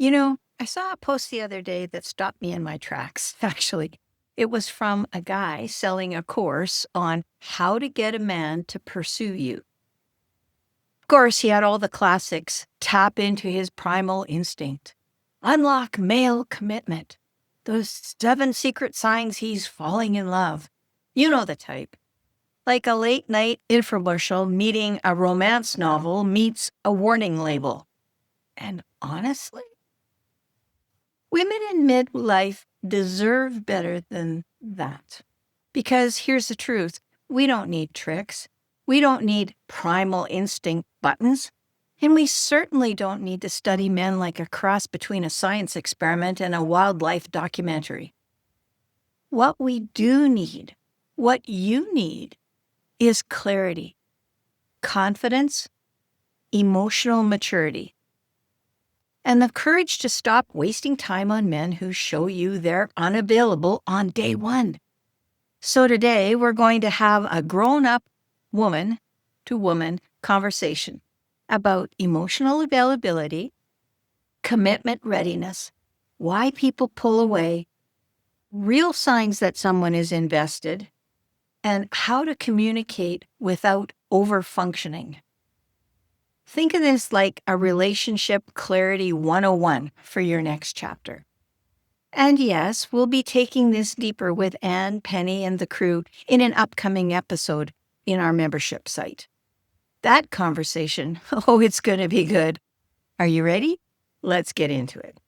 I saw a post the other day that stopped me in my tracks, actually. It was from a guy selling a course on how to get a man to pursue you. Of course, he had all the classics: tap into his primal instinct, unlock male commitment, those 7 secret signs he's falling in love. You know the type. Like a late night infomercial meeting a romance novel meets a warning label. And honestly, women in midlife deserve better than that. Because here's the truth: we don't need tricks. We don't need primal instinct buttons. And we certainly don't need to study men like a cross between a science experiment and a wildlife documentary. What we do need, what you need, is clarity, confidence, emotional maturity, and the courage to stop wasting time on men who show you they're unavailable on day one. So today we're going to have a grown-up woman-to-woman conversation about emotional availability, commitment readiness, why people pull away, real signs that someone is invested, and how to communicate without overfunctioning. Think of this like a relationship clarity 101 for your next chapter. And yes, we'll be taking this deeper with Anne, Penny, and the crew in an upcoming episode in our membership site. That conversation, it's going to be good. Are you ready? Let's get into it.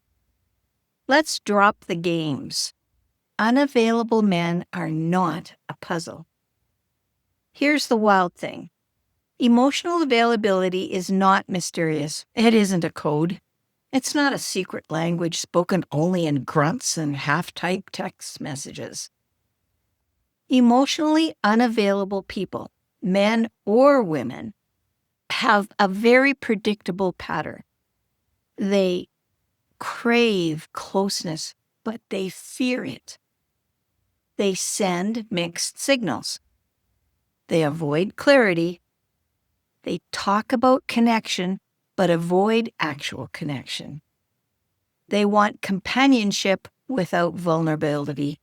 Let's drop the games. Unavailable men are not a puzzle. Here's the wild thing. Emotional availability is not mysterious. It isn't a code. It's not a secret language spoken only in grunts and half-typed text messages. Emotionally unavailable people, men or women, have a very predictable pattern. They crave closeness, but they fear it. They send mixed signals. They avoid clarity. They talk about connection, but avoid actual connection. They want companionship without vulnerability,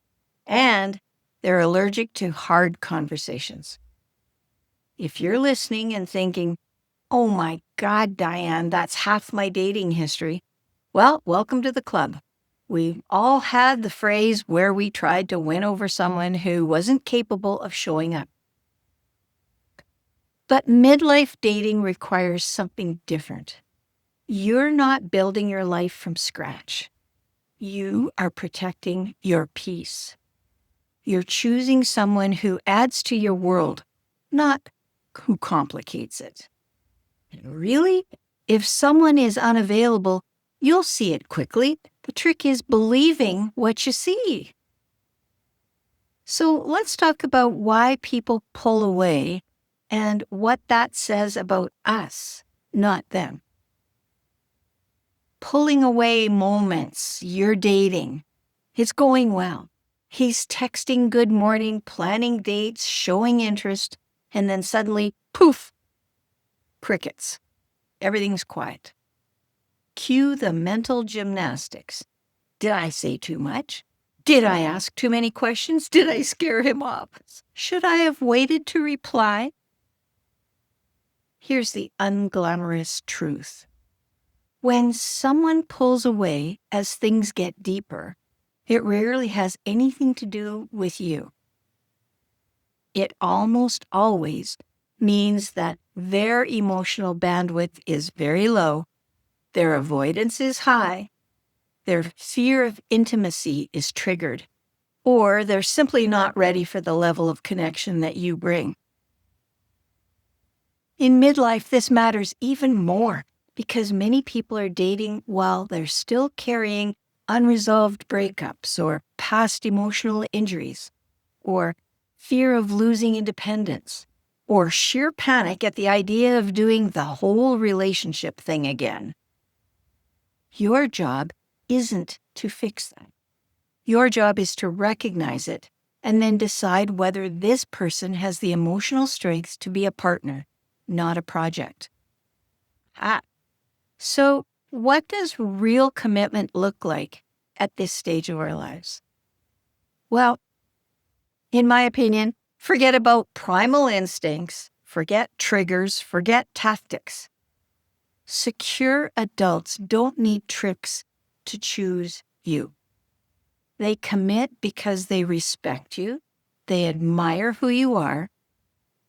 and they're allergic to hard conversations. If you're listening and thinking, "Oh my God, Diane, that's half my dating history," well, welcome to the club. We've all had the phrase where we tried to win over someone who wasn't capable of showing up. But midlife dating requires something different. You're not building your life from scratch. You are protecting your peace. You're choosing someone who adds to your world, not who complicates it. And really, if someone is unavailable, you'll see it quickly. The trick is believing what you see. So let's talk about why people pull away and what that says about us, not them. Pulling away moments, you're dating. It's going well. He's texting good morning, planning dates, showing interest, and then suddenly, poof, crickets. Everything's quiet. Cue the mental gymnastics. Did I say too much? Did I ask too many questions? Did I scare him off? Should I have waited to reply? Here's the unglamorous truth. When someone pulls away as things get deeper, it rarely has anything to do with you. It almost always means that their emotional bandwidth is very low, their avoidance is high, their fear of intimacy is triggered, or they're simply not ready for the level of connection that you bring. In midlife, this matters even more because many people are dating while they're still carrying unresolved breakups or past emotional injuries, or fear of losing independence, or sheer panic at the idea of doing the whole relationship thing again. Your job isn't to fix that. Your job is to recognize it and then decide whether this person has the emotional strength to be a partner, not a project. So What does real commitment look like at this stage of our lives? Well, in my opinion, forget about primal instincts, forget triggers, forget tactics. Secure adults don't need tricks to choose you. They commit because they respect you, they admire who you are,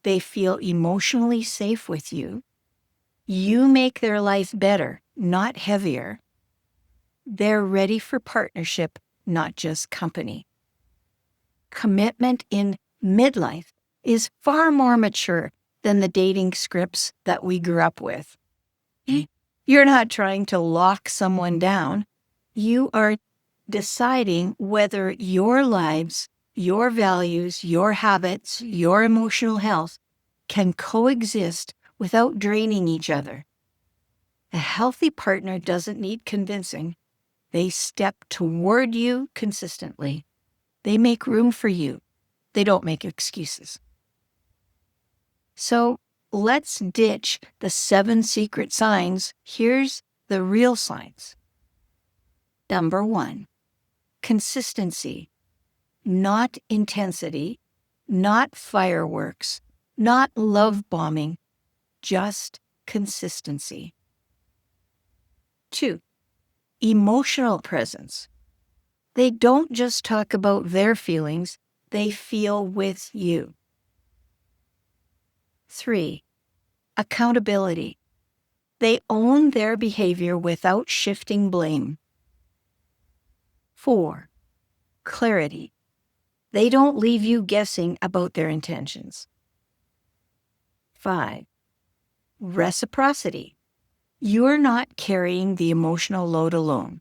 they feel emotionally safe with you. You make their life better, not heavier. They're ready for partnership, not just company. Commitment in midlife is far more mature than the dating scripts that we grew up with. You're not trying to lock someone down. You are deciding whether your lives, your values, your habits, your emotional health can coexist without draining each other. A healthy partner doesn't need convincing. They step toward you consistently. They make room for you. They don't make excuses. So let's ditch the 7 secret signs. Here's the real signs. Number 1, consistency, not intensity, not fireworks, not love bombing, just consistency. 2, emotional presence. They don't just talk about their feelings, they feel with you. 3, accountability. They own their behavior without shifting blame. 4, clarity. They don't leave you guessing about their intentions. 5, reciprocity. You're not carrying the emotional load alone.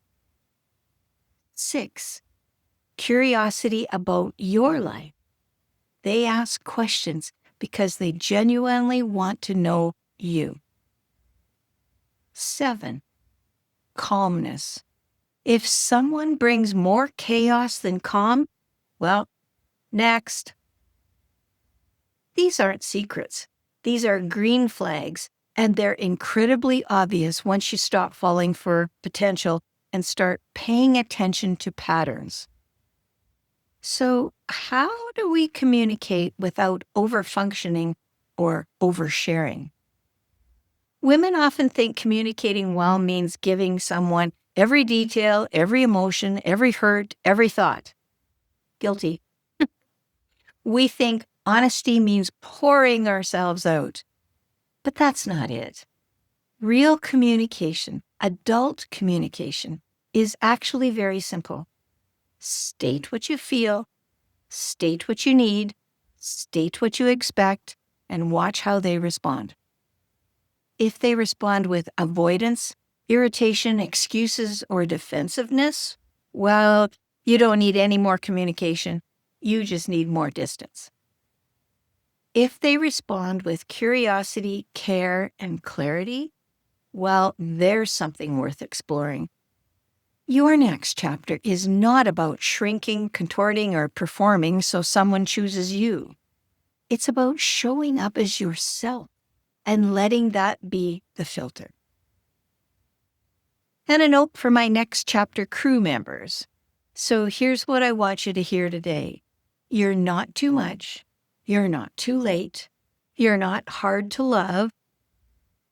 6, curiosity about your life. They ask questions because they genuinely want to know you. 7, calmness. If someone brings more chaos than calm, well, next. These aren't secrets. These are green flags, and they're incredibly obvious once you stop falling for potential and start paying attention to patterns. So, how do we communicate without overfunctioning or oversharing? Women often think communicating well means giving someone every detail, every emotion, every hurt, every thought. Guilty. We think honesty means pouring ourselves out. But that's not it. Real communication, adult communication, is actually very simple. State what you feel, state what you need, state what you expect, and watch how they respond. If they respond with avoidance, irritation, excuses, or defensiveness, well, you don't need any more communication. You just need more distance. If they respond with curiosity, care, and clarity, well, there's something worth exploring. Your next chapter is not about shrinking, contorting, or performing so someone chooses you. It's about showing up as yourself and letting that be the filter. And a note for my next chapter crew members. So here's what I want you to hear today. You're not too much. You're not too late. You're not hard to love.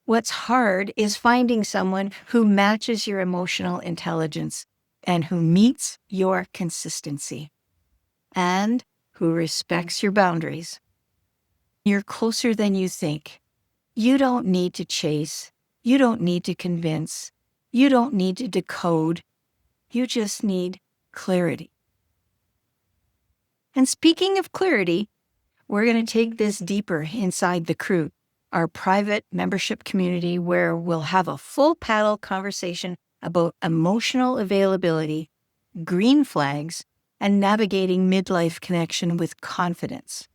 What's hard is finding someone who matches your emotional intelligence and who meets your consistency and who respects your boundaries. You're closer than you think. You don't need to chase. You don't need to convince. You don't need to decode. You just need clarity. And speaking of clarity, we're going to take this deeper inside the crew, our private membership community where we'll have a full panel conversation about emotional availability, green flags, and navigating midlife connection with confidence.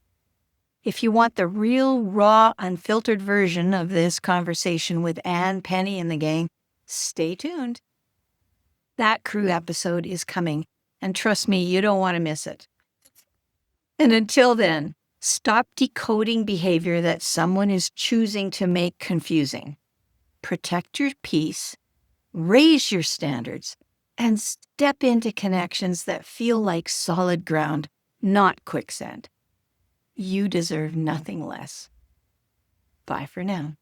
If you want the real, raw, unfiltered version of this conversation with Anne, Penny, and the gang, stay tuned. That crew episode is coming, and trust me, you don't want to miss it. And until then, stop decoding behavior that someone is choosing to make confusing. Protect your peace, Raise your standards and step into connections that feel like solid ground, not quicksand. You deserve nothing less. Bye for now.